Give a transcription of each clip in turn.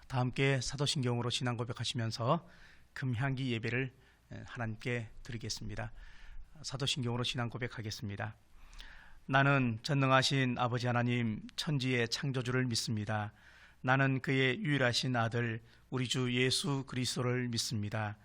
다 함께 사도신경으로 신앙 고백하시면서 금향기 예배를 하나님께 드리겠습니다. 사도신경으로 신앙 고백하겠습니다. 나는 전능하신 아버지 하나님 천지의 창조주를 믿습니다. 나는 그의 유일하신 아들 우리 주 예수 그리스도를 믿습니다.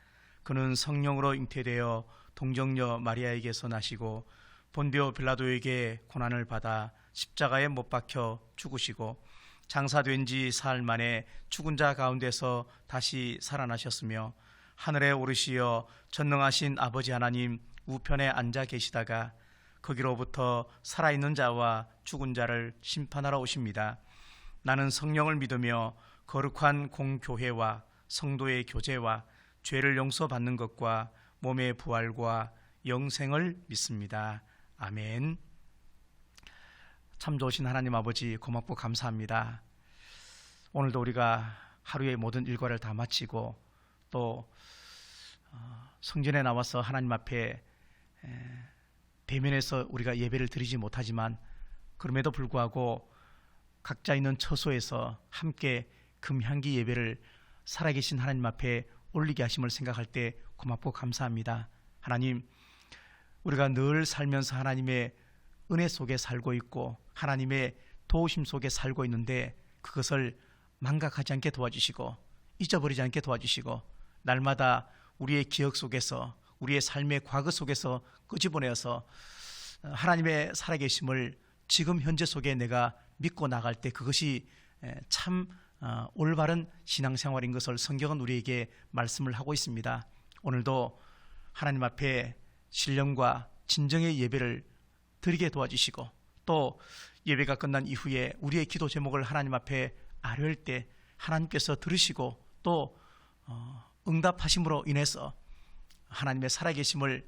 그는 성령으로 잉태되어 동정녀 마리아에게서 나시고 본디오 빌라도에게 고난을 받아 십자가에 못 박혀 죽으시고 장사된 지 사흘 만에 죽은 자 가운데서 다시 살아나셨으며 하늘에 오르시어 전능하신 아버지 하나님 우편에 앉아 계시다가 거기로부터 살아있는 자와 죽은 자를 심판하러 오십니다. 나는 성령을 믿으며 거룩한 공교회와 성도의 교제와 죄를 용서받는 것과 몸의 부활과 영생을 믿습니다. 아멘. 참 좋으신 하나님 아버지 고맙고 감사합니다. 오늘도 우리가 하루의 모든 일과를 다 마치고 또 성전에 나와서 하나님 앞에 대면해서 우리가 예배를 드리지 못하지만 그럼에도 불구하고 각자 있는 처소에서 함께 금향기 예배를 살아계신 하나님 앞에 올리게 하심을 생각할 때 고맙고 감사합니다. 하나님, 우리가 늘 살면서 하나님의 은혜 속에 살고 있고 하나님의 도우심 속에 살고 있는데 그것을 망각하지 않게 도와주시고 잊어버리지 않게 도와주시고 날마다 우리의 기억 속에서 우리의 삶의 과거 속에서 끄집어내어서 하나님의 살아계심을 지금 현재 속에 내가 믿고 나갈 때 그것이 참 올바른 신앙생활인 것을 성경은 우리에게 말씀을 하고 있습니다. 오늘도 하나님 앞에 신령과 진정의 예배를 드리게 도와주시고 또 예배가 끝난 이후에 우리의 기도 제목을 하나님 앞에 아뢰을 때 하나님께서 들으시고 또 응답하심으로 인해서 하나님의 살아계심을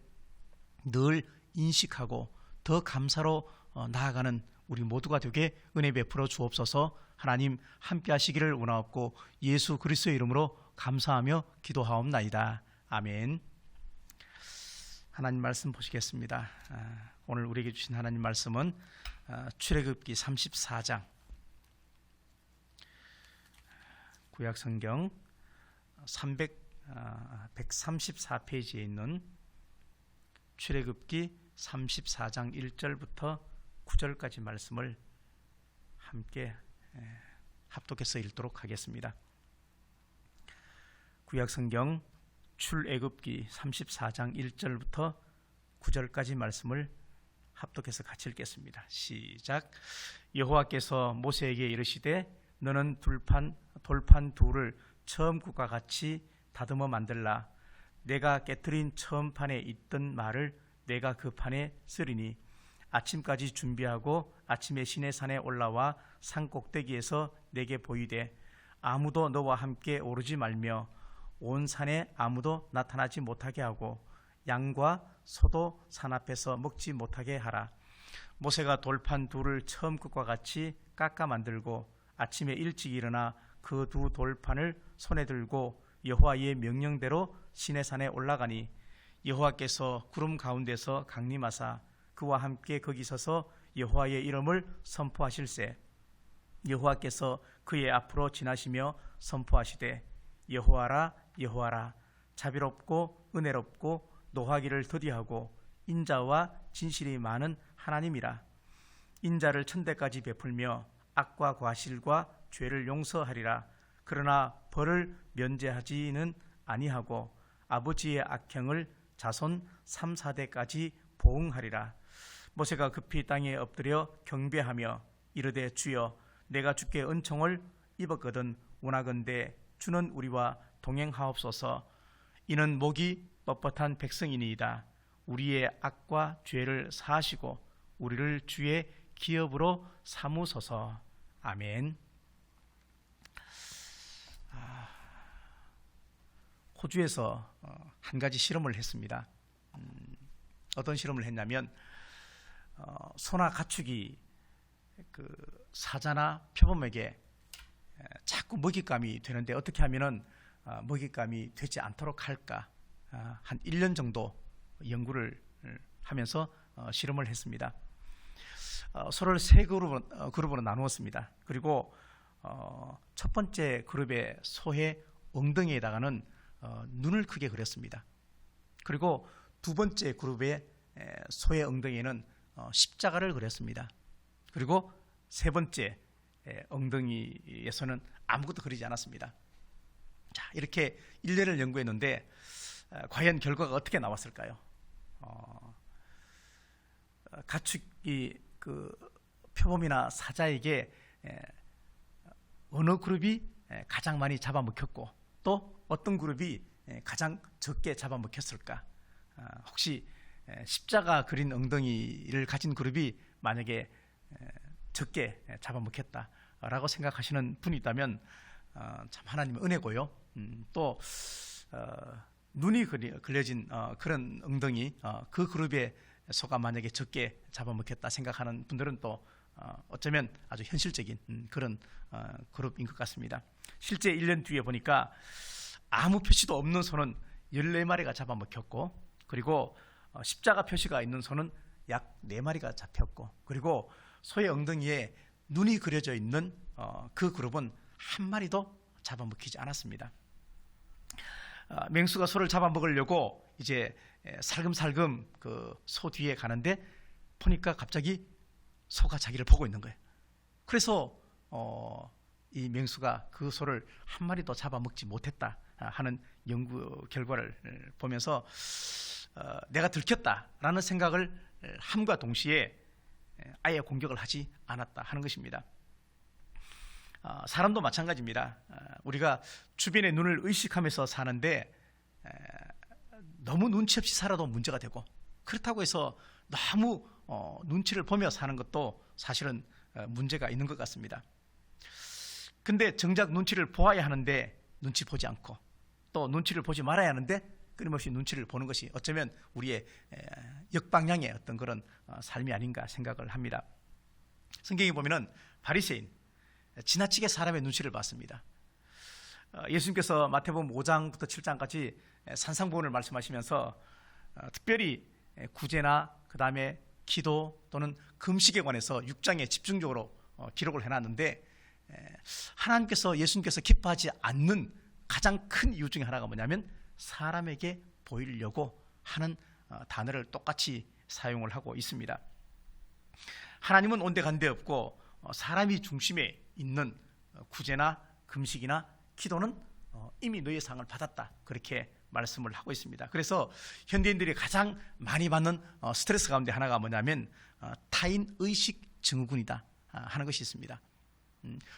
늘 인식하고 더 감사로 나아가는 우리 모두가 되게 은혜 베풀어 주옵소서. 하나님 함께 하시기를 원하옵고 예수 그리스도의 이름으로 감사하며 기도하옵나이다. 아멘. 하나님 말씀 보시겠습니다. 오늘 우리에게 주신 하나님 말씀은 출애굽기 34장 구약성경 134페이지에 있는 출애굽기 34장 1절부터 9절까지 말씀을 함께 합독해서 읽도록 하겠습니다. 구약성경 출애굽기 34장 1절부터 9절까지 말씀을 합독해서 같이 읽겠습니다. 시작. 여호와께서 모세에게 이르시되 너는 돌판 둘을 처음과 같이 다듬어 만들라. 내가 깨트린 처음 판에 있던 말을 내가 그 판에 쓰리니 아침까지 준비하고 아침에 시내산에 올라와 산 꼭대기에서 내게 보이되 아무도 너와 함께 오르지 말며 온 산에 아무도 나타나지 못하게 하고 양과 소도 산 앞에서 먹지 못하게 하라. 모세가 돌판 둘을 처음 것과 같이 깎아 만들고 아침에 일찍 일어나 그 두 돌판을 손에 들고 여호와의 명령대로 시내산에 올라가니 여호와께서 구름 가운데서 강림하사 그와 함께 거기 서서 여호와의 이름을 선포하실세. 여호와께서 그의 앞으로 지나시며 선포하시되 여호와라 여호와라 자비롭고 은혜롭고 노하기를 더디하고 인자와 진실이 많은 하나님이라. 인자를 천대까지 베풀며 악과 과실과 죄를 용서하리라. 그러나 벌을 면제하지는 아니하고 아버지의 악행을 자손 3, 4대까지 보응하리라. 모세가 급히 땅에 엎드려 경배하며 이르되 주여 내가 주께 은총을 입었거든 원하건대 주는 우리와 동행하옵소서. 이는 목이 뻣뻣한 백성이니이다. 우리의 악과 죄를 사하시고 우리를 주의 기업으로 삼으소서. 아멘. 호주에서 한 가지 실험을 했습니다. 어떤 실험을 했냐면 소나 가축이 그 사자나 표범에게 자꾸 먹잇감이 되는데 어떻게 하면은 먹잇감이 되지 않도록 할까? 한 1년 정도 연구를 하면서 실험을 했습니다. 소를 세 그룹으로 나누었습니다. 그리고 첫 번째 그룹의 소의 엉덩이에다가는 눈을 크게 그렸습니다. 그리고 두 번째 그룹의 소의 엉덩이에는 십자가를 그렸습니다. 그리고 세 번째 엉덩이에서는 아무것도 그리지 않았습니다. 자, 이렇게 일례를 연구했는데 과연 결과가 어떻게 나왔을까요? 가축이 그 표범이나 사자에게 어느 그룹이 가장 많이 잡아먹혔고 또 어떤 그룹이 가장 적게 잡아먹혔을까? 혹시 십자가 그린 엉덩이를 가진 그룹이 만약에 적게 잡아먹혔다라고 생각하시는 분이 있다면 참 하나님의 은혜고요. 또 눈이 그려진 그런 엉덩이 그 그룹의 소가 만약에 적게 잡아먹혔다 생각하는 분들은 또 어쩌면 아주 현실적인 그런 그룹인 것 같습니다. 실제 1년 뒤에 보니까 아무 표시도 없는 소는 14마리가 잡아먹혔고, 그리고 십자가 표시가 있는 소는 약 4마리가 잡혔고, 그리고 소의 엉덩이에 눈이 그려져 있는 그 그룹은 한 마리도 잡아먹히지 않았습니다. 맹수가 소를 잡아먹으려고 이제 살금살금 그 소 뒤에 가는데 보니까 갑자기 소가 자기를 보고 있는 거예요. 그래서 이 맹수가 그 소를 한 마리도 잡아먹지 못했다 하는 연구 결과를 보면서 내가 들켰다라는 생각을 함과 동시에 아예 공격을 하지 않았다 하는 것입니다. 사람도 마찬가지입니다. 우리가 주변의 눈을 의식하면서 사는데 너무 눈치 없이 살아도 문제가 되고, 그렇다고 해서 너무 눈치를 보며 사는 것도 사실은 문제가 있는 것 같습니다. 근데 정작 눈치를 보아야 하는데 눈치 보지 않고, 또 눈치를 보지 말아야 하는데 끊임없이 눈치를 보는 것이 어쩌면 우리의 역방향의 어떤 그런 삶이 아닌가 생각을 합니다. 성경에 보면은 바리새인, 지나치게 사람의 눈치를 봤습니다. 예수님께서 마태복음 5장부터 7장까지 산상보훈을 말씀하시면서 특별히 구제나 그 다음에 기도 또는 금식에 관해서 6장에 집중적으로 기록을 해놨는데, 하나님께서 예수님께서 기뻐하지 않는 가장 큰 이유 중에 하나가 뭐냐면 사람에게 보이려고 하는 단어를 똑같이 사용을 하고 있습니다. 하나님은 온데간데 없고 사람이 중심에 있는 구제나 금식이나 기도는 이미 너의 상을 받았다, 그렇게 말씀을 하고 있습니다. 그래서 현대인들이 가장 많이 받는 스트레스 가운데 하나가 뭐냐면 타인 의식 증후군이다 하는 것이 있습니다.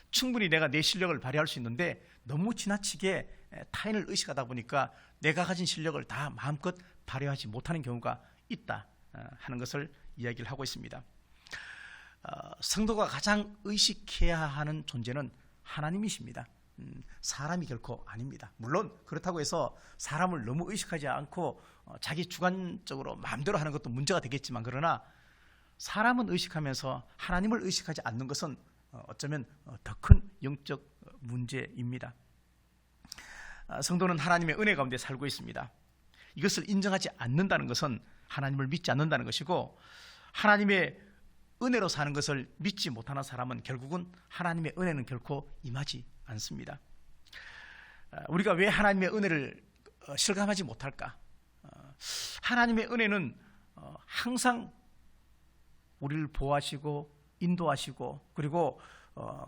충분히 내가 내 실력을 발휘할 수 있는데 너무 지나치게 타인을 의식하다 보니까 내가 가진 실력을 다 마음껏 발휘하지 못하는 경우가 있다 하는 것을 이야기를 하고 있습니다. 성도가 가장 의식해야 하는 존재는 하나님이십니다. 사람이 결코 아닙니다. 물론 그렇다고 해서 사람을 너무 의식하지 않고 자기 주관적으로 마음대로 하는 것도 문제가 되겠지만, 그러나 사람은 의식하면서 하나님을 의식하지 않는 것은 어쩌면 더 큰 영적 문제입니다. 성도는 하나님의 은혜 가운데 살고 있습니다. 이것을 인정하지 않는다는 것은 하나님을 믿지 않는다는 것이고, 하나님의 은혜로 사는 것을 믿지 못하는 사람은 결국은 하나님의 은혜는 결코 임하지 않습니다. 우리가 왜 하나님의 은혜를 실감하지 못할까? 하나님의 은혜는 항상 우리를 보호하시고 인도하시고, 그리고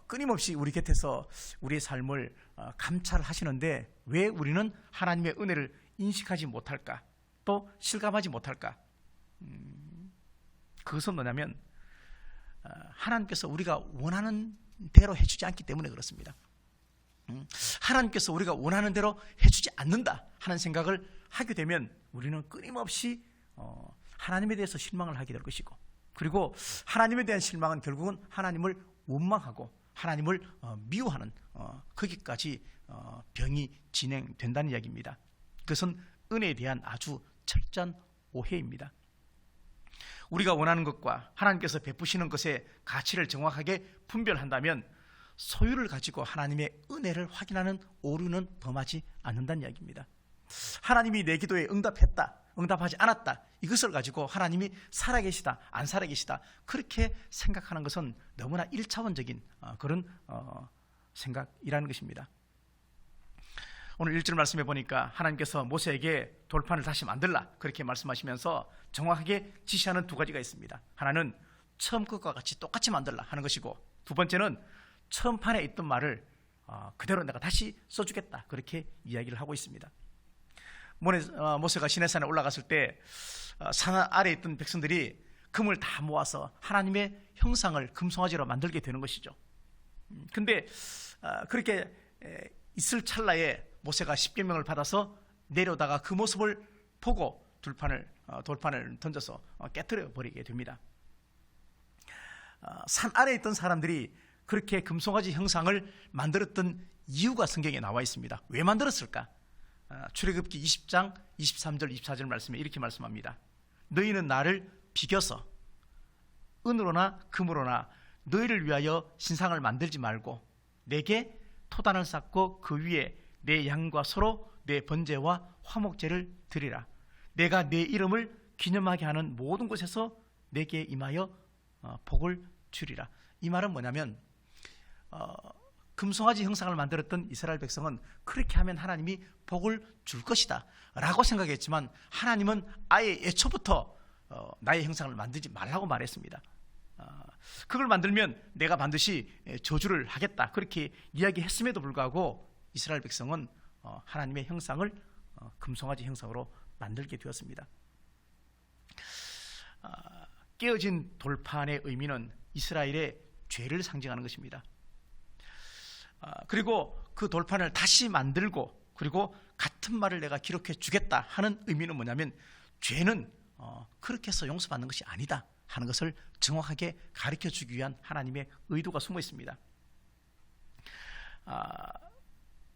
끊임없이 우리 곁에서 우리의 삶을 감찰하시는데 왜 우리는 하나님의 은혜를 인식하지 못할까? 또 실감하지 못할까? 그것은 뭐냐면 하나님께서 우리가 원하는 대로 해주지 않기 때문에 그렇습니다. 하나님께서 우리가 원하는 대로 해주지 않는다 하는 생각을 하게 되면 우리는 끊임없이 하나님에 대해서 실망을 하게 될 것이고, 그리고 하나님에 대한 실망은 결국은 하나님을 원망하고 하나님을 미워하는 거기까지 병이 진행된다는 이야기입니다. 그것은 은혜에 대한 아주 철저한 오해입니다. 우리가 원하는 것과 하나님께서 베푸시는 것의 가치를 정확하게 분별한다면 소유를 가지고 하나님의 은혜를 확인하는 오류는 범하지 않는다는 이야기입니다. 하나님이 내 기도에 응답했다, 응답하지 않았다, 이것을 가지고 하나님이 살아계시다, 안 살아계시다, 그렇게 생각하는 것은 너무나 1차원적인 그런 생각이라는 것입니다. 오늘 1절 말씀해 보니까 하나님께서 모세에게 돌판을 다시 만들라 그렇게 말씀하시면서 정확하게 지시하는 두 가지가 있습니다. 하나는 처음 것과 같이 똑같이 만들라 하는 것이고, 두 번째는 처음 판에 있던 말을 그대로 내가 다시 써주겠다 그렇게 이야기를 하고 있습니다. 모세가 시내산에 올라갔을 때 산 아래에 있던 백성들이 금을 다 모아서 하나님의 형상을 금송아지로 만들게 되는 것이죠. 근데 그렇게 있을 찰나에 모세가 십계명을 받아서 내려다가 그 모습을 보고 돌판을 던져서 깨뜨려 버리게 됩니다. 산 아래에 있던 사람들이 그렇게 금송아지 형상을 만들었던 이유가 성경에 나와 있습니다. 왜 만들었을까? 출애굽기 20장 23절 24절 말씀에 이렇게 말씀합니다. 너희는 나를 비겨서 은으로나 금으로나 너희를 위하여 신상을 만들지 말고 내게 토단을 쌓고 그 위에 내 양과 소로 내 번제와 화목제를 드리라. 내가 내 이름을 기념하게 하는 모든 곳에서 내게 임하여 복을 주리라. 이 말은 뭐냐면 금송아지 형상을 만들었던 이스라엘 백성은 그렇게 하면 하나님이 복을 줄 것이다 라고 생각했지만, 하나님은 아예 애초부터 나의 형상을 만들지 말라고 말했습니다. 그걸 만들면 내가 반드시 저주를 하겠다 그렇게 이야기했음에도 불구하고 이스라엘 백성은 하나님의 형상을 금송아지 형상으로 만들게 되었습니다. 깨어진 돌판의 의미는 이스라엘의 죄를 상징하는 것입니다. 그리고 그 돌판을 다시 만들고 그리고 같은 말을 내가 기록해 주겠다 하는 의미는 뭐냐면, 죄는 그렇게 해서 용서받는 것이 아니다 하는 것을 정확하게 가르쳐 주기 위한 하나님의 의도가 숨어 있습니다.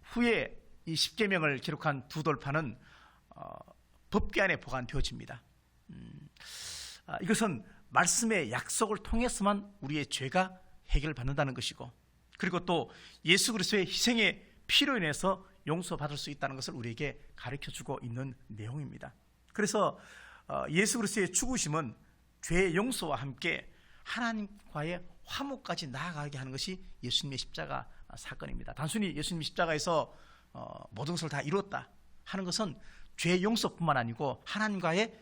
후에 이 십계명을 기록한 두 돌판은 법궤 안에 보관되어집니다. 이것은 말씀의 약속을 통해서만 우리의 죄가 해결받는다는 것이고, 그리고 또 예수 그리스도의 희생의 피로 인해서 용서받을 수 있다는 것을 우리에게 가르쳐주고 있는 내용입니다. 그래서 예수 그리스도의 죽으심은 죄의 용서와 함께 하나님과의 화목까지 나아가게 하는 것이 예수님의 십자가 사건입니다. 단순히 예수님 십자가에서 모든 것을 다 이뤘다 하는 것은 죄의 용서뿐만 아니고 하나님과의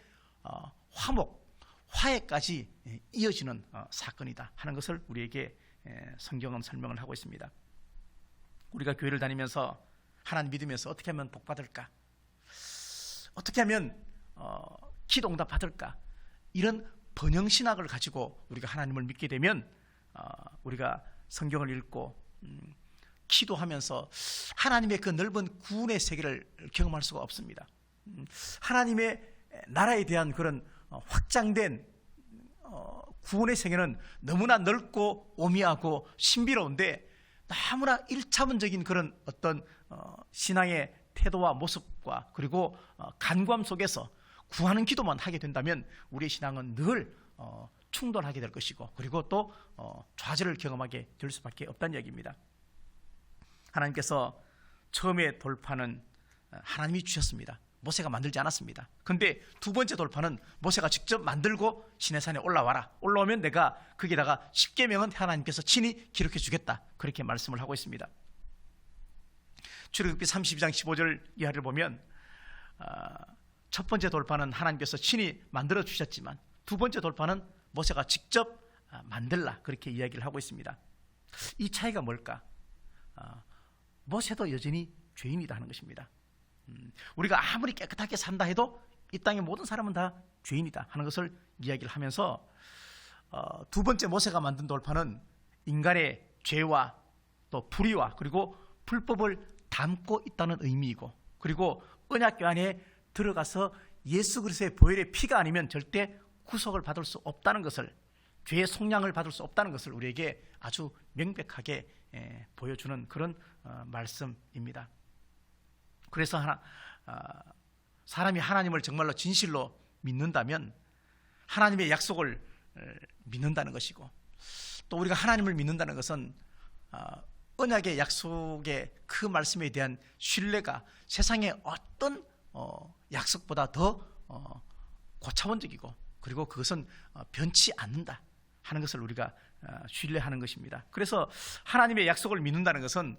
화목, 화해까지 이어지는 사건이다 하는 것을 우리에게 성경은 설명을 하고 있습니다. 우리가 교회를 다니면서 하나님 믿으면서 어떻게 하면 복 받을까? 어떻게 하면 기도 응답 받을까? 이런 번영신학을 가지고 우리가 하나님을 믿게 되면 우리가 성경을 읽고 기도하면서 하나님의 그 넓은 구원의 세계를 경험할 수가 없습니다. 하나님의 나라에 대한 그런 확장된 구원의 세계는 너무나 넓고 오미하고 신비로운데, 너무나 일차원적인 그런 어떤 신앙의 태도와 모습과 그리고 간구함 속에서 구하는 기도만 하게 된다면 우리의 신앙은 늘 충돌하게 될 것이고, 그리고 또 좌절을 경험하게 될 수밖에 없다는 이야기입니다. 하나님께서 처음에 돌판은 하나님이 주셨습니다. 모세가 만들지 않았습니다. 그런데 두 번째 돌판은 모세가 직접 만들고 시내산에 올라오면 내가 거기다가 십계명은 하나님께서 친히 기록해 주겠다 그렇게 말씀을 하고 있습니다. 출애굽기 32장 15절 이하를 보면 첫 번째 돌판은 하나님께서 친히 만들어 주셨지만 두 번째 돌판은 모세가 직접 만들라 그렇게 이야기를 하고 있습니다. 이 차이가 뭘까? 모세도 여전히 죄인이다 하는 것입니다. 우리가 아무리 깨끗하게 산다 해도 이 땅의 모든 사람은 다 죄인이다 하는 것을 이야기를 하면서 두 번째 모세가 만든 돌판은 인간의 죄와 또 불의와 그리고 불법을 담고 있다는 의미이고, 그리고 언약궤 안에 들어가서 예수 그리스도의 보혈의 피가 아니면 절대 구속을 받을 수 없다는 것을, 죄의 속량을 받을 수 없다는 것을 우리에게 아주 명백하게 보여주는 그런 말씀입니다. 그래서 사람이 하나님을 정말로 진실로 믿는다면 하나님의 약속을 믿는다는 것이고, 또 우리가 하나님을 믿는다는 것은 언약의 약속의 그 말씀에 대한 신뢰가 세상의 어떤 약속보다 더 고차원적이고, 그리고 그것은 변치 않는다 하는 것을 우리가 신뢰하는 것입니다. 그래서 하나님의 약속을 믿는다는 것은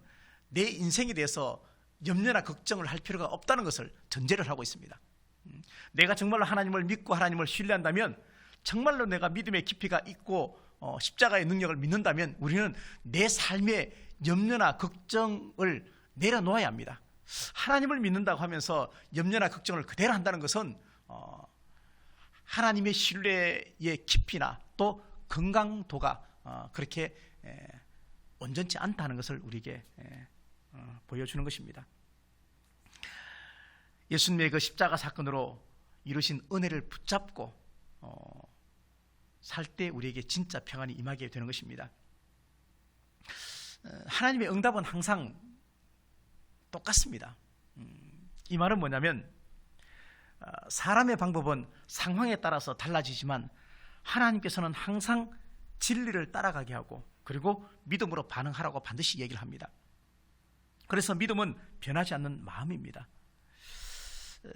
내 인생에 대해서 염려나 걱정을 할 필요가 없다는 것을 전제를 하고 있습니다. 내가 정말로 하나님을 믿고 하나님을 신뢰한다면, 정말로 내가 믿음의 깊이가 있고 십자가의 능력을 믿는다면 우리는 내 삶의 염려나 걱정을 내려놓아야 합니다. 하나님을 믿는다고 하면서 염려나 걱정을 그대로 한다는 것은 하나님의 신뢰의 깊이나 또 건강도가 그렇게 온전치 않다는 것을 우리에게 보여주는 것입니다. 예수님의 그 십자가 사건으로 이루신 은혜를 붙잡고 살 때 우리에게 진짜 평안이 임하게 되는 것입니다. 하나님의 응답은 항상 똑같습니다. 이 말은 뭐냐면, 사람의 방법은 상황에 따라서 달라지지만 하나님께서는 항상 진리를 따라가게 하고 그리고 믿음으로 반응하라고 반드시 얘기를 합니다. 그래서 믿음은 변하지 않는 마음입니다.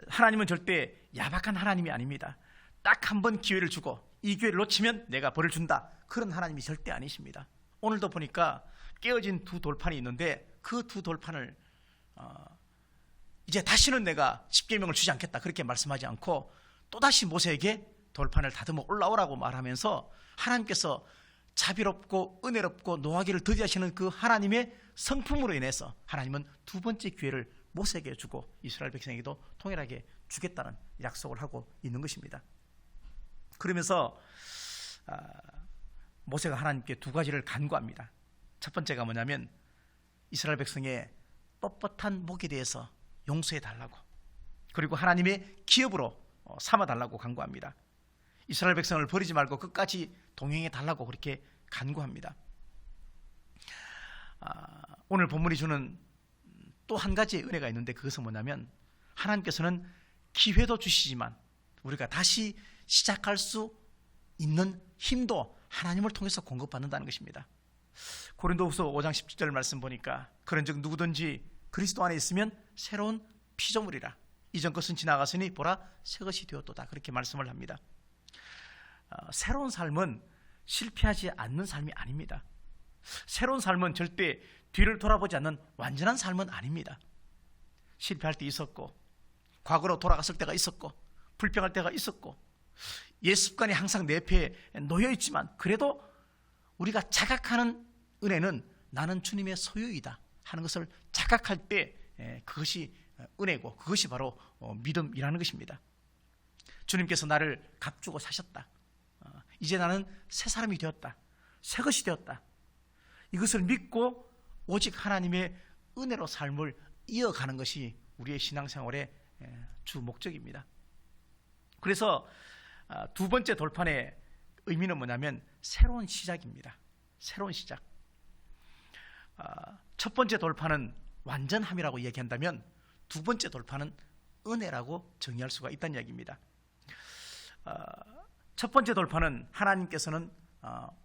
하나님은 절대 야박한 하나님이 아닙니다. 딱 한 번 기회를 주고 이 기회를 놓치면 내가 벌을 준다, 그런 하나님이 절대 아니십니다. 오늘도 보니까 깨어진 두 돌판이 있는데 그 두 돌판을 이제 다시는 내가 십계명을 주지 않겠다 그렇게 말씀하지 않고 또다시 모세에게 돌판을 다듬어 올라오라고 말하면서 하나님께서 자비롭고 은혜롭고 노하기를 더디하시는 그 하나님의 성품으로 인해서 하나님은 두 번째 기회를 모세에게 주고 이스라엘 백성에게도 통일하게 주겠다는 약속을 하고 있는 것입니다. 그러면서 모세가 하나님께 두 가지를 간구합니다. 첫 번째가 뭐냐면 이스라엘 백성의 뻣뻣한 목에 대해서 용서해 달라고, 그리고 하나님의 기업으로 삼아 달라고 간구합니다. 이스라엘 백성을 버리지 말고 끝까지 동행해 달라고 그렇게 간구합니다. 오늘 본문이 주는 또 한 가지의 은혜가 있는데 그것은 뭐냐면 하나님께서는 기회도 주시지만 우리가 다시 시작할 수 있는 힘도 하나님을 통해서 공급받는다는 것입니다. 고린도후서 5장 17절 말씀 보니까 그런즉 누구든지 그리스도 안에 있으면 새로운 피조물이라, 이전 것은 지나갔으니 보라 새 것이 되었도다, 그렇게 말씀을 합니다. 새로운 삶은 실패하지 않는 삶이 아닙니다. 새로운 삶은 절대 뒤를 돌아보지 않는 완전한 삶은 아닙니다. 실패할 때 있었고, 과거로 돌아갔을 때가 있었고, 불평할 때가 있었고, 옛 습관이 항상 내 옆에 놓여 있지만 그래도 우리가 자각하는 은혜는 나는 주님의 소유이다 하는 것을 자각할 때 그것이 은혜고 그것이 바로 믿음이라는 것입니다. 주님께서 나를 값주고 사셨다, 이제 나는 새 사람이 되었다, 새 것이 되었다, 이것을 믿고 오직 하나님의 은혜로 삶을 이어가는 것이 우리의 신앙생활의 주 목적입니다. 그래서 두 번째 돌판의 의미는 뭐냐면 새로운 시작입니다. 새로운 시작. 첫 번째 돌판은 완전함이라고 얘기한다면 두 번째 돌판은 은혜라고 정의할 수가 있다는 이야기입니다. 첫 번째 돌판은 하나님께서는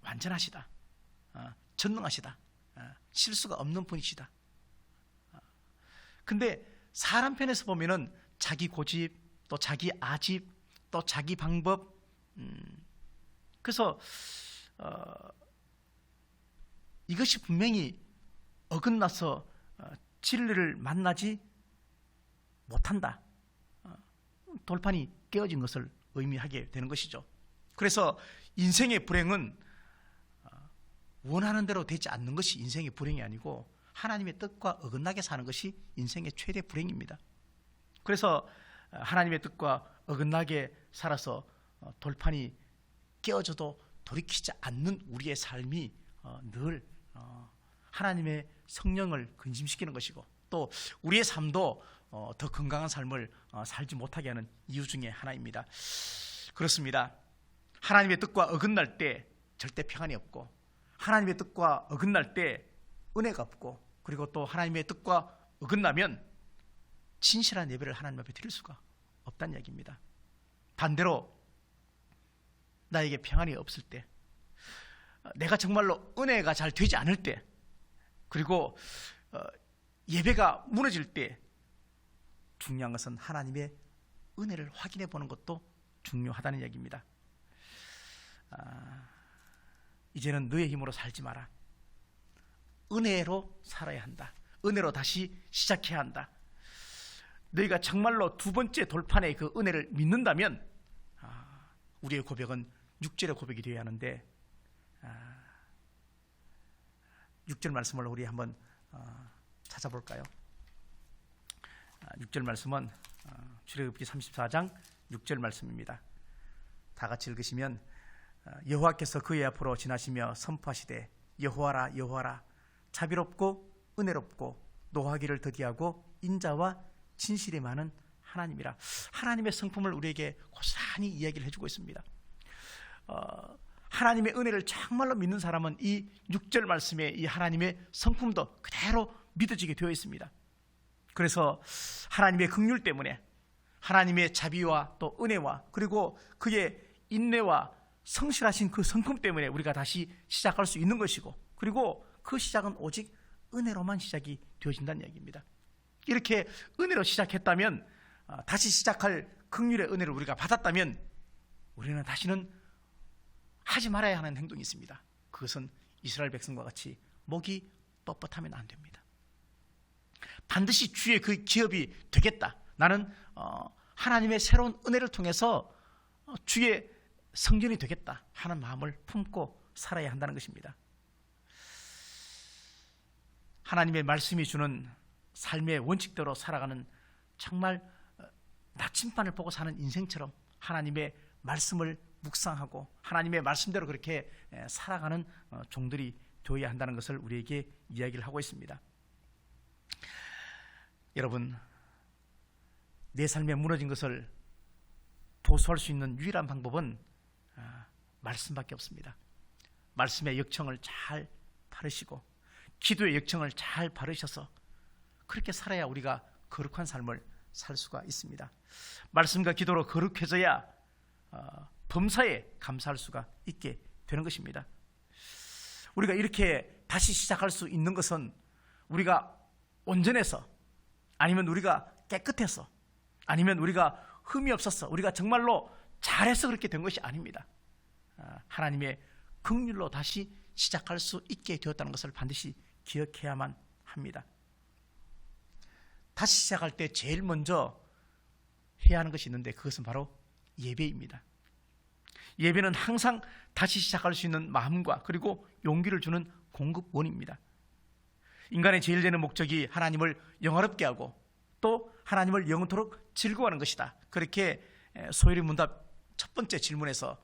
완전하시다, 전능하시다, 실수가 없는 분이시다. 근데 사람 편에서 보면은 자기 고집, 또 자기 아집, 또 자기 방법, 그래서 이것이 분명히 어긋나서 진리를 만나지 못한다, 돌판이 깨어진 것을 의미하게 되는 것이죠. 그래서 인생의 불행은 원하는 대로 되지 않는 것이 인생의 불행이 아니고 하나님의 뜻과 어긋나게 사는 것이 인생의 최대 불행입니다. 그래서 하나님의 뜻과 어긋나게 살아서 돌판이 깨어져도 돌이키지 않는 우리의 삶이 늘 하나님의 성령을 근심시키는 것이고 또 우리의 삶도 더 건강한 삶을 살지 못하게 하는 이유 중에 하나입니다. 그렇습니다. 하나님의 뜻과 어긋날 때 절대 평안이 없고, 하나님의 뜻과 어긋날 때 은혜가 없고, 그리고 또 하나님의 뜻과 어긋나면 진실한 예배를 하나님 앞에 드릴 수가 없다는 이야기입니다. 반대로 나에게 평안이 없을 때, 내가 정말로 은혜가 잘 되지 않을 때, 그리고 예배가 무너질 때 중요한 것은 하나님의 은혜를 확인해 보는 것도 중요하다는 이야기입니다. 이제는 너의 힘으로 살지 마라. 은혜로 살아야 한다. 은혜로 다시 시작해야 한다. 너희가 정말로 두 번째 돌판의 그 은혜를 믿는다면 우리의 고백은 6절의 고백이 되어야 하는데 6절 말씀을 우리 한번 찾아볼까요? 6절 말씀은 출애굽기 34장 6절 말씀입니다. 다 같이 읽으시면 여호와께서 그의 앞으로 지나시며 선포하시되 여호와라 여호와라 자비롭고 은혜롭고 노하기를 더디하고 인자와 진실이 많은 하나님이라. 하나님의 성품을 우리에게 고스란히 이야기를 해주고 있습니다. 하나님의 은혜를 정말로 믿는 사람은 이 6절 말씀에 이 하나님의 성품도 그대로 믿어지게 되어 있습니다. 그래서 하나님의 긍휼 때문에 하나님의 자비와 또 은혜와 그리고 그의 인내와 성실하신 그 성품 때문에 우리가 다시 시작할 수 있는 것이고, 그리고 그 시작은 오직 은혜로만 시작이 되어진다는 이야기입니다. 이렇게 은혜로 시작했다면, 다시 시작할 긍휼의 은혜를 우리가 받았다면 우리는 다시는 하지 말아야 하는 행동이 있습니다. 그것은 이스라엘 백성과 같이 목이 뻣뻣하면 안 됩니다. 반드시 주의 그 기업이 되겠다. 나는 하나님의 새로운 은혜를 통해서 주의 성전이 되겠다 하는 마음을 품고 살아야 한다는 것입니다. 하나님의 말씀이 주는 삶의 원칙대로 살아가는, 정말 나침반을 보고 사는 인생처럼 하나님의 말씀을 묵상하고 하나님의 말씀대로 그렇게 살아가는 종들이 되어야 한다는 것을 우리에게 이야기를 하고 있습니다. 여러분, 내 삶에 무너진 것을 보수할 수 있는 유일한 방법은 말씀밖에 없습니다. 말씀의 역청을 잘 바르시고 기도의 역청을 잘 바르셔서 그렇게 살아야 우리가 거룩한 삶을 살 수가 있습니다. 말씀과 기도로 거룩해져야 범사에 감사할 수가 있게 되는 것입니다. 우리가 이렇게 다시 시작할 수 있는 것은 우리가 온전해서, 아니면 우리가 깨끗해서, 아니면 우리가 흠이 없어서, 우리가 정말로 잘해서 그렇게 된 것이 아닙니다. 하나님의 긍휼로 다시 시작할 수 있게 되었다는 것을 반드시 기억해야만 합니다. 다시 시작할 때 제일 먼저 해야 하는 것이 있는데, 그것은 바로 예배입니다. 예배는 항상 다시 시작할 수 있는 마음과 그리고 용기를 주는 공급원입니다. 인간의 제일 되는 목적이 하나님을 영화롭게 하고 또 하나님을 영원토록 즐거워하는 것이다. 그렇게 소요리 문답 첫 번째 질문에서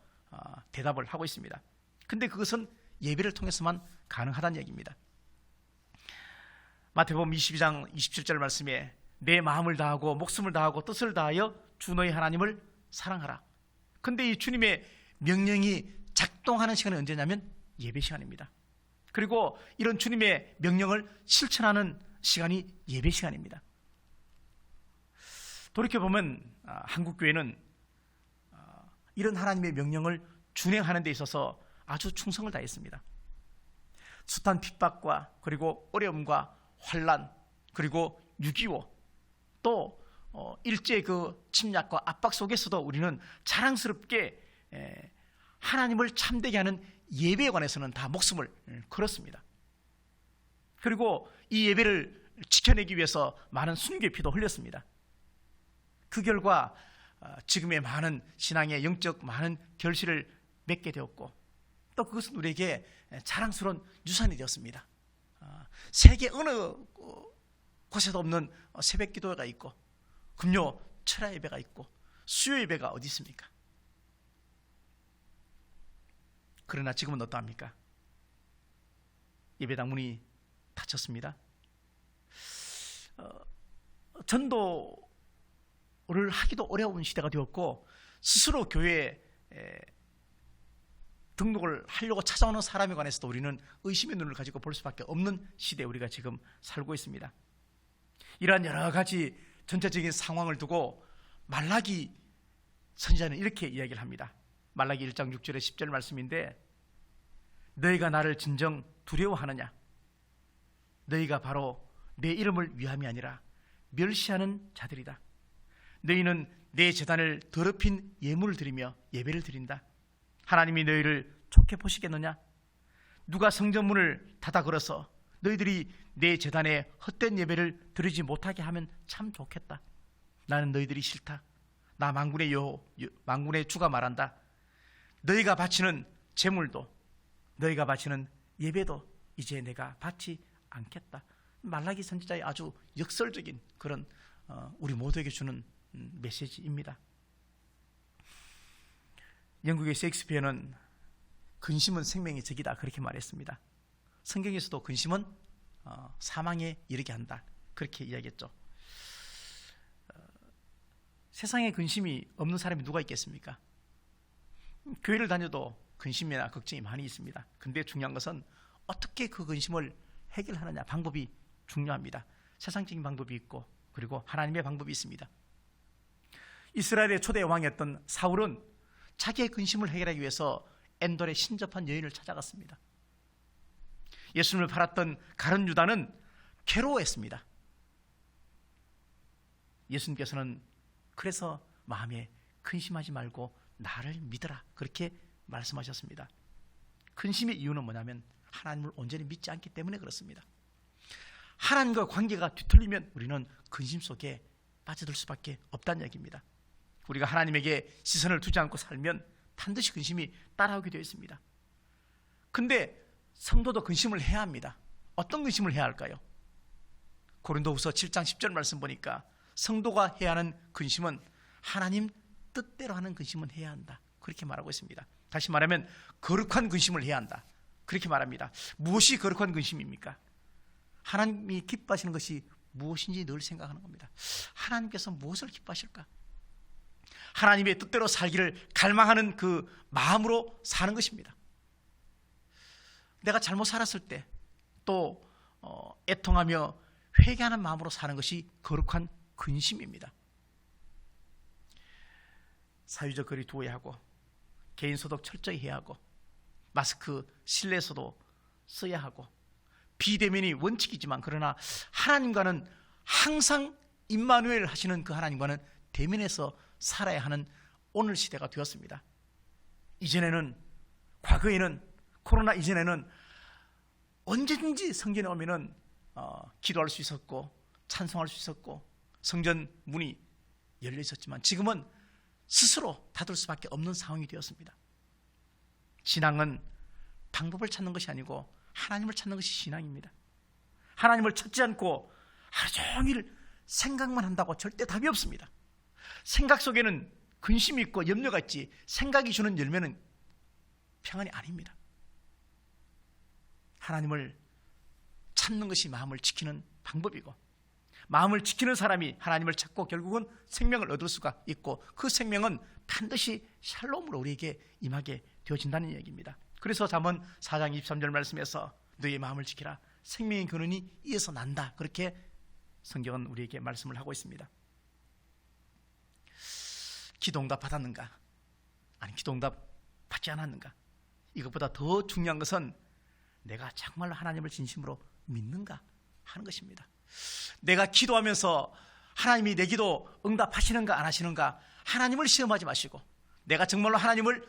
대답을 하고 있습니다. 근데 그것은 예배를 통해서만 가능하다는 얘기입니다. 마태복음 22장 27절 말씀에 내 마음을 다하고 목숨을 다하고 뜻을 다하여 주 너희 하나님을 사랑하라. 근데 이 주님의 명령이 작동하는 시간이 언제냐면 예배 시간입니다. 그리고 이런 주님의 명령을 실천하는 시간이 예배 시간입니다. 돌이켜보면 한국교회는 이런 하나님의 명령을 준행하는 데 있어서 아주 충성을 다했습니다. 숱한 핍박과 그리고 어려움과 환난, 그리고 6.25, 또 일제의 그 침략과 압박 속에서도 우리는 자랑스럽게 하나님을 참되게 하는 예배에 관해서는 다 목숨을 걸었습니다. 그리고 이 예배를 지켜내기 위해서 많은 순교의 피도 흘렸습니다. 그 결과 지금의 많은 신앙의 영적 많은 결실을 맺게 되었고, 또 그것은 우리에게 자랑스러운 유산이 되었습니다. 세계 어느 곳에도 없는 새벽 기도회가 있고, 금요 철야 예배가 있고, 수요 예배가 어디 있습니까? 그러나 지금은 어떠합니까? 예배당 문이 닫혔습니다. 전도를 하기도 어려운 시대가 되었고, 스스로 교회에 등록을 하려고 찾아오는 사람에 관해서도 우리는 의심의 눈을 가지고 볼 수밖에 없는 시대에 우리가 지금 살고 있습니다. 이러한 여러 가지 전체적인 상황을 두고 말라기 선지자는 이렇게 이야기를 합니다. 말라기 1장 6절에 10절 말씀인데, 너희가 나를 진정 두려워하느냐? 너희가 바로 내 이름을 위함이 아니라 멸시하는 자들이다. 너희는 내 제단을 더럽힌 예물을 드리며 예배를 드린다. 하나님이 너희를 좋게 보시겠느냐? 누가 성전문을 닫아 걸어서 너희들이 내 제단에 헛된 예배를 드리지 못하게 하면 참 좋겠다. 나는 너희들이 싫다. 나 만군의 만군의 주가 말한다. 너희가 바치는 제물도 너희가 바치는 예배도 이제 내가 받지 않겠다. 말라기 선지자의 아주 역설적인 그런 우리 모두에게 주는 메시지입니다. 영국의 셰익스피어는 근심은 생명의 적이다 그렇게 말했습니다. 성경에서도 근심은 사망에 이르게 한다 그렇게 이야기했죠. 세상에 근심이 없는 사람이 누가 있겠습니까? 교회를 다녀도 근심이나 걱정이 많이 있습니다. 근데 중요한 것은 어떻게 그 근심을 해결하느냐, 방법이 중요합니다. 세상적인 방법이 있고 그리고 하나님의 방법이 있습니다. 이스라엘의 초대 왕이었던 사울은 자기의 근심을 해결하기 위해서 엔돌의 신접한 여인을 찾아갔습니다. 예수님을 팔았던 가룟 유다는 괴로워했습니다. 예수님께서는 그래서 마음에 근심하지 말고 나를 믿어라 그렇게 말씀하셨습니다. 근심의 이유는 뭐냐면 하나님을 온전히 믿지 않기 때문에 그렇습니다. 하나님과 관계가 뒤틀리면 우리는 근심 속에 빠져들 수밖에 없다는 얘기입니다. 우리가 하나님에게 시선을 두지 않고 살면 반드시 근심이 따라오게 되어 있습니다. 근데 성도도 근심을 해야 합니다. 어떤 근심을 해야 할까요? 고린도후서 7장 10절 말씀 보니까 성도가 해야 하는 근심은 하나님 뜻대로 하는 근심은 해야 한다 그렇게 말하고 있습니다. 다시 말하면 거룩한 근심을 해야 한다 그렇게 말합니다. 무엇이 거룩한 근심입니까? 하나님이 기뻐하시는 것이 무엇인지 늘 생각하는 겁니다. 하나님께서 무엇을 기뻐하실까? 하나님의 뜻대로 살기를 갈망하는 그 마음으로 사는 것입니다. 내가 잘못 살았을 때 또 애통하며 회개하는 마음으로 사는 것이 거룩한 근심입니다. 사회적 거리 두어야 하고 개인 소독 철저히 해야 하고 마스크 실내에서도 써야 하고 비대면이 원칙이지만 그러나 하나님과는 항상 임마누엘 하시는 그 하나님과는 대면해서 살아야 하는 오늘 시대가 되었습니다. 이전에는 과거에는 코로나 이전에는 언제든지 성전에 오면은 기도할 수 있었고 찬송할 수 있었고 성전 문이 열려 있었지만 지금은 스스로 닫을 수밖에 없는 상황이 되었습니다. 신앙은 방법을 찾는 것이 아니고 하나님을 찾는 것이 신앙입니다. 하나님을 찾지 않고 하루 종일 생각만 한다고 절대 답이 없습니다. 생각 속에는 근심이 있고 염려가 있지 생각이 주는 열매는 평안이 아닙니다. 하나님을 찾는 것이 마음을 지키는 방법이고 마음을 지키는 사람이 하나님을 찾고 결국은 생명을 얻을 수가 있고 그 생명은 반드시 샬롬으로 우리에게 임하게 되어진다는 얘기입니다. 그래서 잠언 4장 23절 말씀에서 너의 마음을 지키라 생명의 근원이 이에서 난다 그렇게 성경은 우리에게 말씀을 하고 있습니다. 기도응답 받았는가? 아니 기도응답 받지 않았는가? 이것보다 더 중요한 것은 내가 정말로 하나님을 진심으로 믿는가 하는 것입니다. 내가 기도하면서 하나님이 내 기도 응답하시는가 안 하시는가 하나님을 시험하지 마시고 내가 정말로 하나님을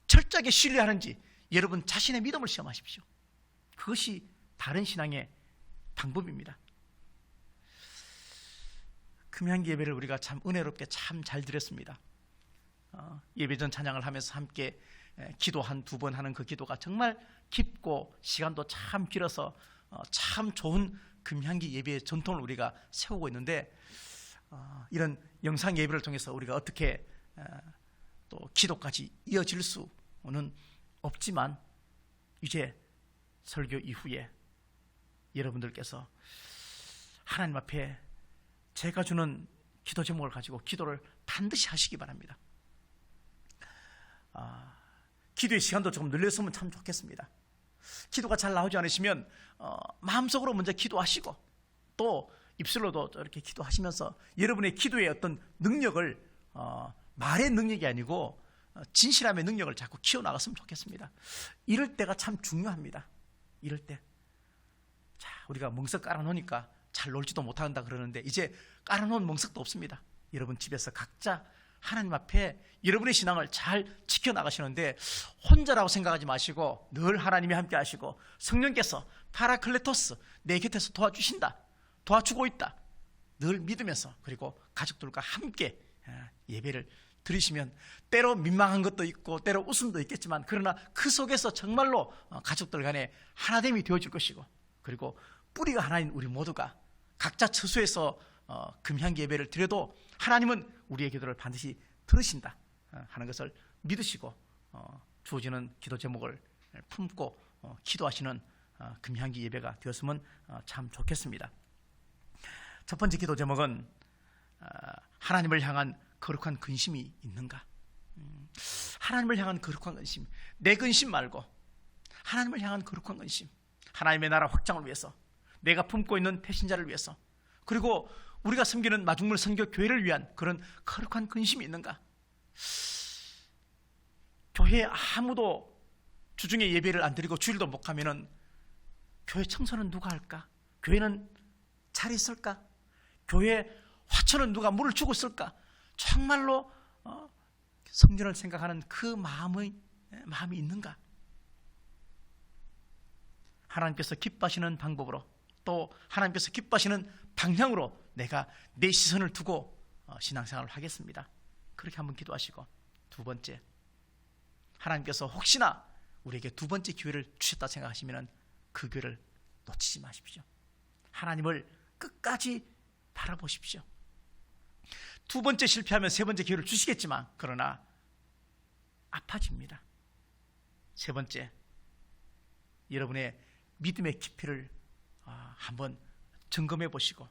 철저하게 신뢰하는지 여러분 자신의 믿음을 시험하십시오. 그것이 바른 신앙의 방법입니다. 금요일 예배를 우리가 참 은혜롭게 참 잘 드렸습니다. 예배 전 찬양을 하면서 함께 기도 한 두 번 하는 그 기도가 정말 깊고 시간도 참 길어서 참 좋은 금향기 예배의 전통을 우리가 세우고 있는데 이런 영상 예배를 통해서 우리가 어떻게 또 기도까지 이어질 수는 없지만 이제 설교 이후에 여러분들께서 하나님 앞에 제가 주는 기도 제목을 가지고 기도를 반드시 하시기 바랍니다. 기도의 시간도 조금 늘렸으면 참 좋겠습니다. 기도가 잘 나오지 않으시면 마음속으로 먼저 기도하시고 또 입술로도 이렇게 기도하시면서 여러분의 기도의 어떤 능력을 말의 능력이 아니고 진실함의 능력을 자꾸 키워나갔으면 좋겠습니다. 이럴 때가 참 중요합니다. 이럴 때 자, 우리가 멍석 깔아놓으니까 잘 놀지도 못한다 그러는데 이제 깔아놓은 멍석도 없습니다. 여러분 집에서 각자 하나님 앞에 여러분의 신앙을 잘 지켜나가시는데 혼자라고 생각하지 마시고 늘 하나님이 함께 하시고 성령께서 파라클레토스 내 곁에서 도와주신다, 도와주고 있다 늘 믿으면서, 그리고 가족들과 함께 예배를 드리시면 때로 민망한 것도 있고 때로 웃음도 있겠지만, 그러나 그 속에서 정말로 가족들 간에 하나됨이 되어줄 것이고, 그리고 뿌리가 하나인 우리 모두가 각자 처소에서 금향기 예배를 드려도 하나님은 우리의 기도를 반드시 들으신다 하는 것을 믿으시고 주어지는 기도 제목을 품고 기도하시는 금향기 예배가 되었으면 참 좋겠습니다. 첫 번째 기도 제목은 하나님을 향한 거룩한 근심이 있는가? 하나님을 향한 거룩한 근심, 내 근심 말고 하나님을 향한 거룩한 근심, 하나님의 나라 확장을 위해서, 내가 품고 있는 배신자를 위해서, 그리고 우리가 섬기는 마중물 선교 교회를 위한 그런 거룩한 근심이 있는가? 교회에 아무도 주중에 예배를 안 드리고 주일도 못 가면은 교회 청소는 누가 할까? 교회는 잘 있을까? 교회 화초는 누가 물을 주고 있을까? 정말로 성전을 생각하는 그 마음이 있는가? 하나님께서 기뻐하시는 방법으로, 또 하나님께서 기뻐하시는 방향으로 내가 내 시선을 두고 신앙생활을 하겠습니다. 그렇게 한번 기도하시고, 두 번째, 하나님께서 혹시나 우리에게 두 번째 기회를 주셨다 생각하시면 그 기회를 놓치지 마십시오. 하나님을 끝까지 바라보십시오. 두 번째 실패하면 세 번째 기회를 주시겠지만, 그러나 아파집니다. 세 번째, 여러분의 믿음의 깊이를 한번 점검해 보시고,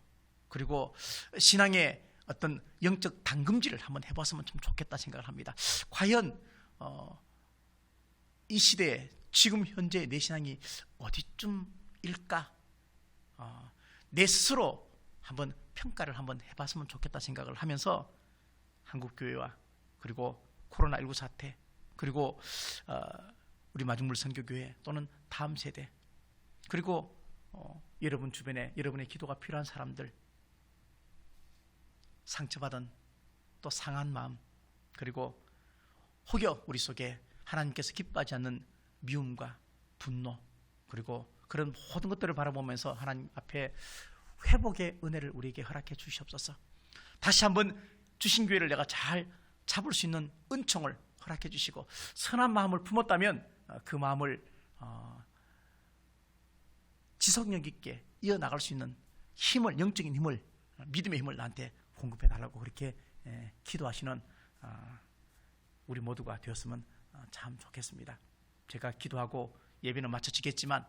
그리고 신앙의 어떤 영적 담금질을 한번 해봤으면 좀 좋겠다 생각을 합니다. 과연 이 시대에 지금 현재 내 신앙이 어디쯤일까? 내 스스로 한번 평가를 한번 해봤으면 좋겠다 생각을 하면서, 한국교회와 그리고 코로나19 사태, 그리고 우리 마중물 선교교회 또는 다음 세대, 그리고 여러분 주변에 여러분의 기도가 필요한 사람들, 상처받은 또 상한 마음, 그리고 혹여 우리 속에 하나님께서 기뻐하지 않는 미움과 분노, 그리고 그런 모든 것들을 바라보면서 하나님 앞에 회복의 은혜를 우리에게 허락해 주시옵소서. 다시 한번 주신 기회를 내가 잘 잡을 수 있는 은총을 허락해 주시고, 선한 마음을 품었다면 그 마음을 지속력 있게 이어나갈 수 있는 힘을, 영적인 힘을, 믿음의 힘을 나한테 공급해 달라고 그렇게 기도하시는 우리 모두가 되었으면 참 좋겠습니다. 제가 기도하고 예배는 마쳐지겠지만,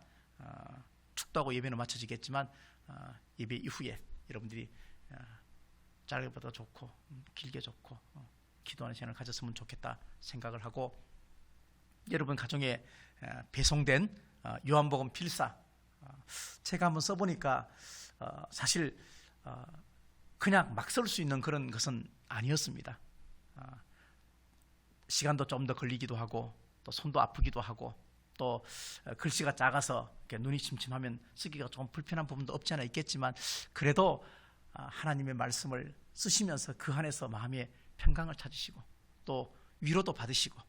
축도하고 예배는 마쳐지겠지만, 예배 이후에 여러분들이 짧게보다 좋고 길게 좋고 기도하는 시간을 가졌으면 좋겠다 생각을 하고, 여러분 가정에 배송된 요한복음 필사, 제가 한번 써보니까 사실 그냥 막 쓸 수 있는 그런 것은 아니었습니다. 시간도 좀 더 걸리기도 하고, 또 손도 아프기도 하고, 또 글씨가 작아서 눈이 침침하면 쓰기가 좀 불편한 부분도 없지 않아 있겠지만, 그래도 하나님의 말씀을 쓰시면서 그 안에서 마음의 평강을 찾으시고, 또 위로도 받으시고,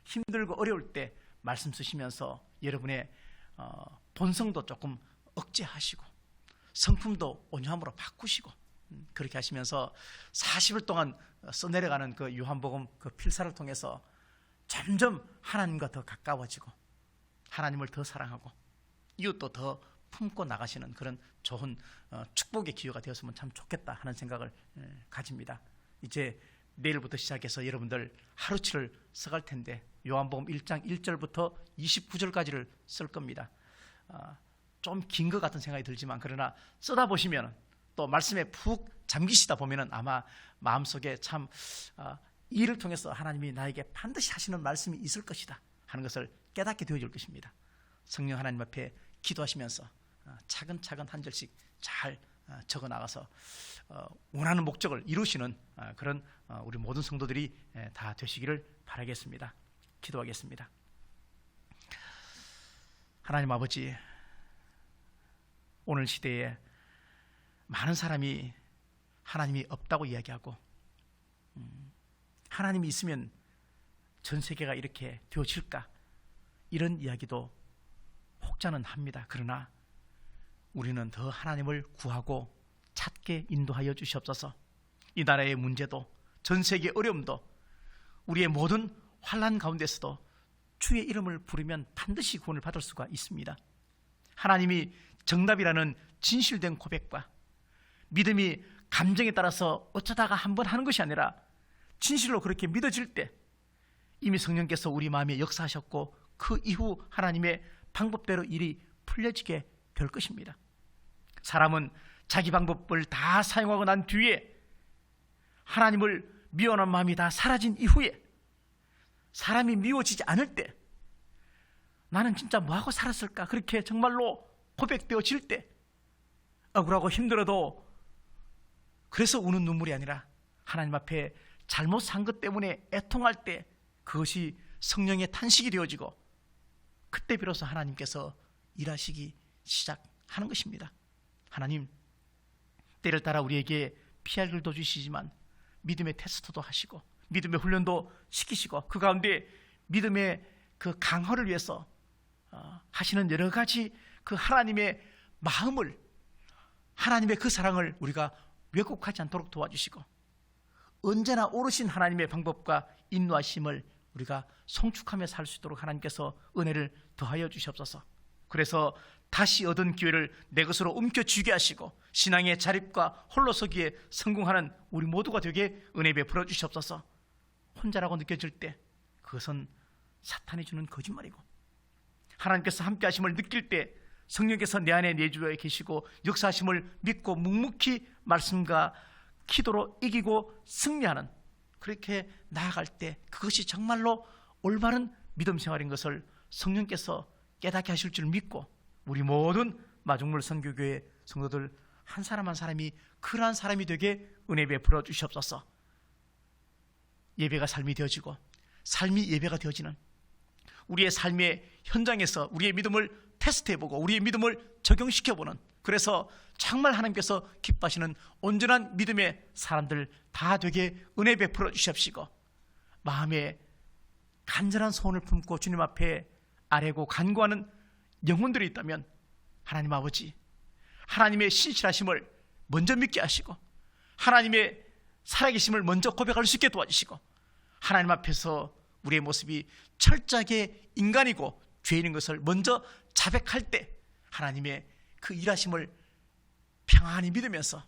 힘들고 어려울 때 말씀 쓰시면서 여러분의 본성도 조금 억제하시고, 성품도 온유함으로 바꾸시고, 그렇게 하시면서 40일 동안 써내려가는 그 요한복음 그 필사를 통해서 점점 하나님과 더 가까워지고, 하나님을 더 사랑하고, 이웃도 더 품고 나가시는 그런 좋은 축복의 기회가 되었으면 참 좋겠다 하는 생각을 가집니다. 이제 내일부터 시작해서 여러분들 하루치를 써갈 텐데, 요한복음 1장 1절부터 29절까지를 쓸 겁니다. 좀 긴 것 같은 생각이 들지만, 그러나 쓰다 보시면, 또 말씀에 푹 잠기시다 보면 아마 마음속에 참 이 일을 통해서 하나님이 나에게 반드시 하시는 말씀이 있을 것이다 하는 것을 깨닫게 되어질 것입니다. 성령 하나님 앞에 기도하시면서 차근차근 한 절씩 잘 적어나가서 원하는 목적을 이루시는 그런 우리 모든 성도들이 다 되시기를 바라겠습니다. 기도하겠습니다. 하나님 아버지, 오늘 시대에 많은 사람이 하나님이 없다고 이야기하고, 하나님이 있으면 전 세계가 이렇게 되어질까? 이런 이야기도 혹자는 합니다. 그러나 우리는 더 하나님을 구하고 찾게 인도하여 주시옵소서. 이 나라의 문제도, 전 세계의 어려움도, 우리의 모든 환난 가운데서도 주의 이름을 부르면 반드시 구원을 받을 수가 있습니다. 하나님이 정답이라는 진실된 고백과 믿음이 감정에 따라서 어쩌다가 한번 하는 것이 아니라 진실로 그렇게 믿어질 때 이미 성령께서 우리 마음에 역사하셨고 그 이후 하나님의 방법대로 일이 풀려지게 될 것입니다. 사람은 자기 방법을 다 사용하고 난 뒤에 하나님을 미워하는 마음이 다 사라진 이후에 사람이 미워지지 않을 때 나는 진짜 뭐하고 살았을까? 그렇게 정말로 고백되어질 때 억울하고 힘들어도 그래서 우는 눈물이 아니라 하나님 앞에 잘못 산 것 때문에 애통할 때 그것이 성령의 탄식이 되어지고 그때 비로소 하나님께서 일하시기 시작하는 것입니다. 하나님, 때를 따라 우리에게 피할 길도 주시지만 믿음의 테스트도 하시고 믿음의 훈련도 시키시고 그 가운데 믿음의 그 강화를 위해서 하시는 여러 가지 그 하나님의 마음을, 하나님의 그 사랑을 우리가 왜곡하지 않도록 도와주시고 언제나 오르신 하나님의 방법과 인도하심을 우리가 송축하며 살 수 있도록 하나님께서 은혜를 더하여 주시옵소서. 그래서 다시 얻은 기회를 내 것으로 움켜쥐게 하시고 신앙의 자립과 홀로서기에 성공하는 우리 모두가 되게 은혜 베풀어 주시옵소서. 혼자라고 느껴질 때 그것은 사탄이 주는 거짓말이고 하나님께서 함께 하심을 느낄 때 성령께서 내 안에 내주어 계시고 역사하심을 믿고 묵묵히 말씀과 기도로 이기고 승리하는, 그렇게 나아갈 때 그것이 정말로 올바른 믿음 생활인 것을 성령께서 깨닫게 하실 줄 믿고 우리 모든 마중물 선교교회 성도들 한 사람 한 사람이 그러한 사람이 되게 은혜 베풀어 주시옵소서. 예배가 삶이 되어지고 삶이 예배가 되어지는 우리의 삶의 현장에서 우리의 믿음을 테스트해보고 우리의 믿음을 적용시켜보는, 그래서 정말 하나님께서 기뻐하시는 온전한 믿음의 사람들 다 되게 은혜 베풀어 주십시고 마음에 간절한 소원을 품고 주님 앞에 아뢰고 간구하는 영혼들이 있다면 하나님 아버지, 하나님의 신실하심을 먼저 믿게 하시고 하나님의 살아계심을 먼저 고백할 수 있게 도와주시고 하나님 앞에서 우리의 모습이 철저하게 인간이고 죄인인 것을 먼저 자백할 때 하나님의 그 일하심을 평안히 믿으면서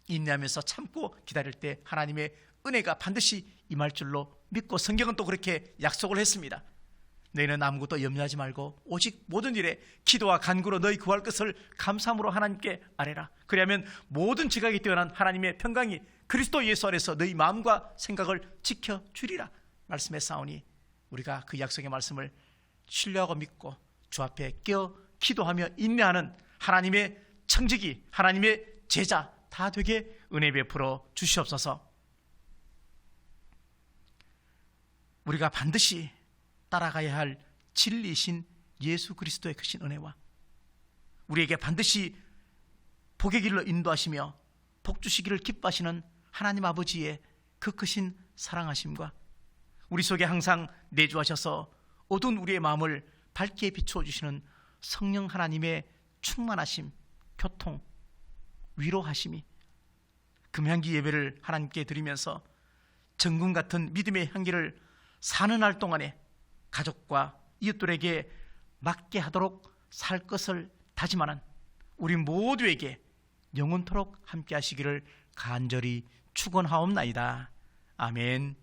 인내하면서 참고 기다릴 때 하나님의 은혜가 반드시 임할 줄로 믿고 성경은 또 그렇게 약속을 했습니다. 너희는 아무것도 염려하지 말고 오직 모든 일에 기도와 간구로 너희 구할 것을 감사함으로 하나님께 아뢰라. 그리하면 모든 지각이 뛰어난 하나님의 평강이 그리스도 예수 안에서 너희 마음과 생각을 지켜주리라 말씀했사오니 우리가 그 약속의 말씀을 신뢰하고 믿고 주 앞에 깨어 기도하며 인내하는 하나님의 청지기, 하나님의 제자 다 되게 은혜 베풀어 주시옵소서. 우리가 반드시 따라가야 할 진리이신 예수 그리스도의 크신 은혜와 우리에게 반드시 복의 길로 인도하시며 복 주시기를 기뻐하시는 하나님 아버지의 그 크신 사랑하심과 우리 속에 항상 내주하셔서 어두운 우리의 마음을 밝게 비추어 주시는 성령 하나님의 충만하심, 교통, 위로하심이 금향기 예배를 하나님께 드리면서 정금 같은 믿음의 향기를 사는 날 동안에 가족과 이웃들에게 맞게 하도록 살 것을 다짐하는 우리 모두에게 영원토록 함께 하시기를 간절히 축원하옵나이다. 아멘.